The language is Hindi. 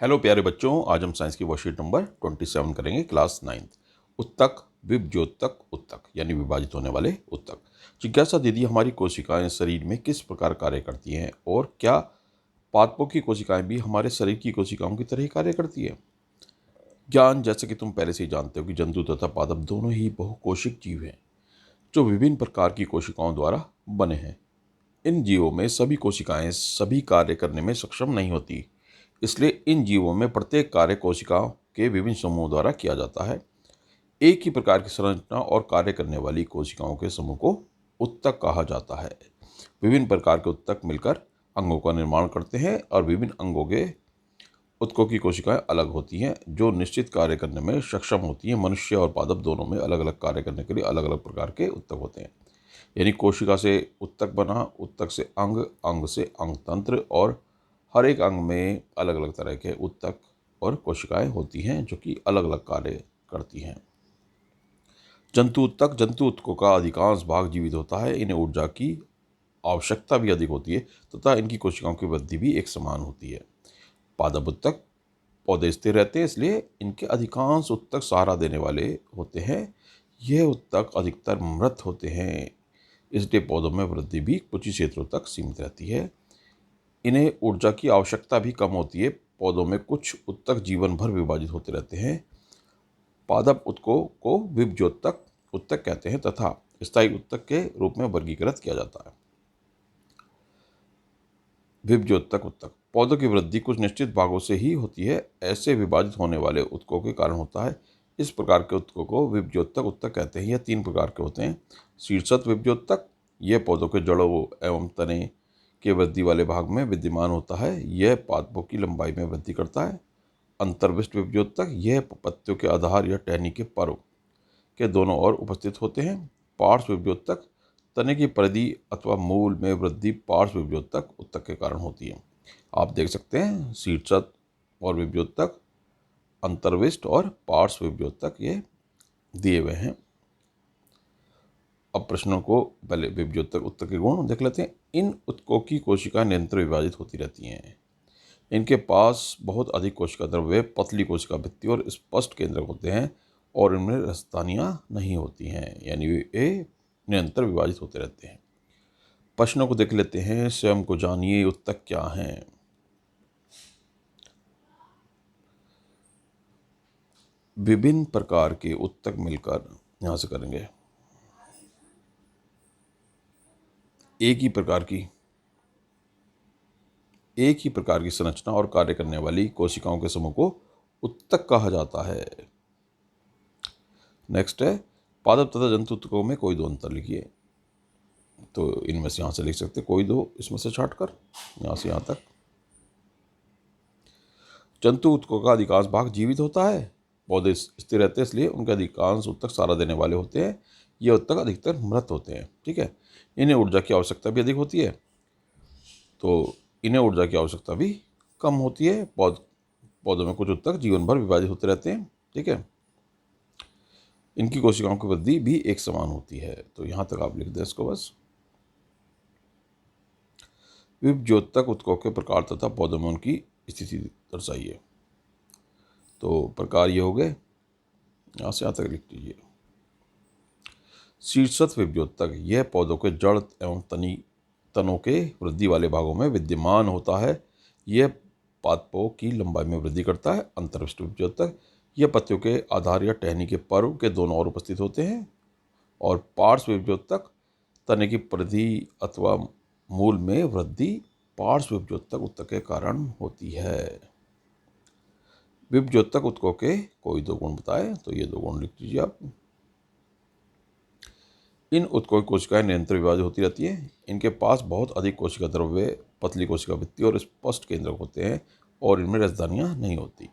हेलो प्यारे बच्चों, आज हम साइंस की वर्कशीट नंबर 27 करेंगे, क्लास 9th। उत्तक, विभज्योतक, उत्तक यानी विभाजित होने वाले उत्तक। जिज्ञासा दीदी, हमारी कोशिकाएं शरीर में किस प्रकार कार्य करती हैं और क्या पादपों की कोशिकाएं भी हमारे शरीर की कोशिकाओं की तरह ही कार्य करती है? ज्ञान, जैसे कि तुम पहले से ही जानते हो कि जंतु तथा पादप दोनों ही बहुकोशिक जीव हैं जो विभिन्न प्रकार की कोशिकाओं द्वारा बने हैं। इन जीवों में सभी कोशिकाएं सभी कार्य करने में सक्षम नहीं होती, इसलिए इन जीवों में प्रत्येक कार्य कोशिकाओं के विभिन्न समूहों द्वारा किया जाता है। एक ही प्रकार की संरचना और कार्य करने वाली कोशिकाओं के समूह को उत्तक कहा जाता है। विभिन्न प्रकार के उत्तक मिलकर अंगों का निर्माण करते हैं और विभिन्न अंगों के उत्तकों की कोशिकाएं अलग होती हैं जो निश्चित कार्य करने में सक्षम होती हैं। मनुष्य और पादप दोनों में अलग अलग कार्य करने के लिए अलग अलग प्रकार के उत्तक होते हैं। यानी कोशिका से उत्तक बना, उत्तक से अंग, अंग से अंग तंत्र, और हर एक अंग में अलग अलग तरह के उत्तक और कोशिकाएं होती हैं जो कि अलग अलग कार्य करती हैं। जंतु उत्तक, जंतु उत्तकों का अधिकांश भाग जीवित होता है। इन्हें ऊर्जा की आवश्यकता भी अधिक होती है तथा इनकी कोशिकाओं की वृद्धि भी एक समान होती है। पादप उत्तक, पौधे स्थिर रहते हैं इसलिए इनके अधिकांश उत्तक सहारा देने वाले होते हैं। यह उत्तक अधिकतर मृत होते हैं, इसलिए पौधों में वृद्धि भी कुछ ही क्षेत्रों तक सीमित रहती है। इन्हें ऊर्जा की आवश्यकता भी कम होती है। पौधों में कुछ उत्तक जीवन भर विभाजित होते रहते हैं। पादप उत्तकों को विभज्योतक उत्तक कहते हैं तथा स्थायी उत्तक के रूप में वर्गीकृत किया जाता है। विभज्योतक उत्तक, पौधों की वृद्धि कुछ निश्चित भागों से ही होती है। ऐसे विभाजित होने वाले उत्तकों के कारण होता है। इस प्रकार के उत्तकों को विभज्योतक उत्तक कहते हैं। यह 3 प्रकार के होते हैं। शीर्षत विभज्योतक, यह पौधों के जड़ों एवं तने के वृद्धि वाले भाग में विद्यमान होता है। यह पादपों की लंबाई में वृद्धि करता है। अंतर्विष्ट विभज्योतक, यह पत्तियों के आधार या टहनी के पर्व के दोनों ओर उपस्थित होते हैं। पार्श्व विभज्योतक, तने की परिधि अथवा मूल में वृद्धि पार्श्व विभज्योतक उत्तक के कारण होती है। आप देख सकते हैं शीर्षत और विभज्योतक, अंतर्विष्ट और पार्श्व विभज्योतक ये दिए हुए हैं। अब प्रश्नों को पहले विभज्योतक उत्तक के गुण देख लेते हैं। इन उत्तकों की कोशिकाएं निरंतर विभाजित होती रहती हैं। इनके पास बहुत अधिक कोशिका द्रव्य, पतली कोशिका भित्ति और स्पष्ट केंद्रक होते हैं और इनमें राजधानियां नहीं होती हैं, यानी ये निरंतर विभाजित होते रहते हैं। प्रश्नों को देख लेते हैं। स्वयं को जानिए, उत्तक क्या हैं? विभिन्न प्रकार के उत्तक मिलकर यहां से करेंगे एक ही प्रकार की संरचना और कार्य करने वाली कोशिकाओं के समूह को उत्तक कहा जाता है। नेक्स्ट है, पादप तथा जंतु उत्तकों में कोई दो अंतर लिखिए। तो इनमें से यहाँ से लिख सकते कोई दो, इसमें से छाट कर यहाँ से यहाँ तक। जंतु उत्तकों का अधिकांश भाग जीवित होता है। पौधे स्थिर रहते हैं इसलिए उनके अधिकांश उत्तक सहारा देने वाले होते हैं। ये उत्तक अधिकतर मृत होते हैं। ठीक है, इन्हें ऊर्जा की आवश्यकता भी अधिक होती है, तो इन्हें ऊर्जा की आवश्यकता भी कम होती है। पौधों में कुछ उत्तक जीवन भर विभाजित होते रहते हैं। ठीक है, इनकी कोशिकाओं की वृद्धि भी एक समान होती है। तो यहाँ तक आप लिख दें इसको बस। विभज्योतक उत्तकों के प्रकार तथा पौधों में उनकी स्थिति दर्शाइए। तो प्रकार ये हो गए, यहाँ से यहाँ तक लिख लीजिए। शीर्षत विभज्योतक, यह पौधों के जड़ एवं तनों के वृद्धि वाले भागों में विद्यमान होता है। यह पादपों की लंबाई में वृद्धि करता है। अंतर्विष्ट विभज्योतक, यह पत्तियों के आधार या टहनी के पर्व के दोनों ओर उपस्थित होते हैं। और पार्श्व विभज्योतक, तने की परिधि अथवा मूल में वृद्धि पार्श्व विभज्योतक उत्तक के कारण होती है। विभज्योतक उत्तकों के कोई दो गुण बताए, तो ये 2 गुण लिख लीजिए आप। इन उत्तकों की कोशिकाएं निरंतर विभाजित होती रहती है। इनके पास बहुत अधिक कोशिका द्रव्य, पतली कोशिका भित्ति और स्पष्ट केंद्रक होते हैं और इनमें राजधानियां नहीं होती।